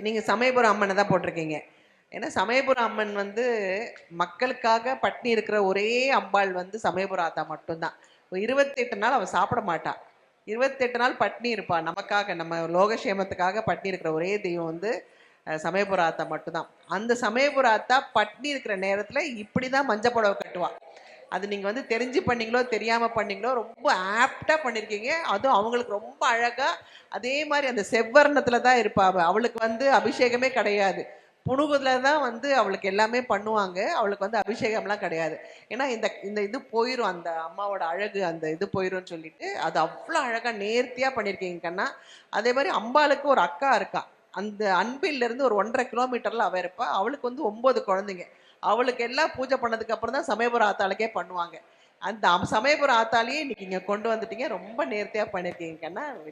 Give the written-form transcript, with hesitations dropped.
நீங்கள் சமயபுரம் அம்மனை தான் போட்டிருக்கீங்க. ஏன்னா சமயபுரம் அம்மன் வந்து மக்களுக்காக பட்னி இருக்கிற ஒரே அம்பாள் வந்து சமயபுரம் ஆத்தா மட்டும்தான். 28 நாள் அவள் சாப்பிட மாட்டா. 28 நாள் பட்னி இருப்பா. நமக்காக, நம்ம லோகக்ஷேமத்துக்காக பட்னி இருக்கிற ஒரே தெய்வம் வந்து சமயபுர ஆத்தா மட்டும்தான். அந்த சமயபுர ஆத்தா பட்னி இருக்கிற நேரத்தில் இப்படி தான் மஞ்சள் புடவை கட்டுவா. அது நீங்கள் வந்து தெரிஞ்சு பண்ணீங்களோ தெரியாமல் பண்ணீங்களோ ரொம்ப ஆப்டாக பண்ணியிருக்கீங்க. அதுவும் அவங்களுக்கு ரொம்ப அழகாக அதே மாதிரி அந்த செவ்வர்ணத்தில் தான் இருப்பா. அவளுக்கு வந்து அபிஷேகமே கிடையாது. புணுகுல தான் வந்து அவளுக்கு எல்லாமே பண்ணுவாங்க. அவளுக்கு வந்து அபிஷேகம்லாம் கிடையாது. ஏன்னா இந்த இந்த இது போயிடும், அந்த அம்மாவோட அழகு அந்த இது போயிடும்னு சொல்லிட்டு அது அவ்வளோ அழகாக நேர்த்தியாக பண்ணியிருக்கீங்க கண்ணா. அதே மாதிரி அம்பாளுக்கு ஒரு அக்கா இருக்கா. அந்த அன்பிலிருந்து ஒரு 1.5 கிலோமீட்டரில் அவள் இருப்பா. அவளுக்கு வந்து 9 குழந்தைங்க. அவளுக்கு எல்லாம் பூஜை பண்ணதுக்கு அப்புறம் தான் சமயபுர ஆத்தாளுக்கே பண்ணுவாங்க. அந்த சமயபுர ஆத்தாலேயே இன்னைக்கு இங்கே கொண்டு வந்துட்டீங்க. ரொம்ப நேர்த்தியாக பண்ணியிருக்கீங்க கண்ணா.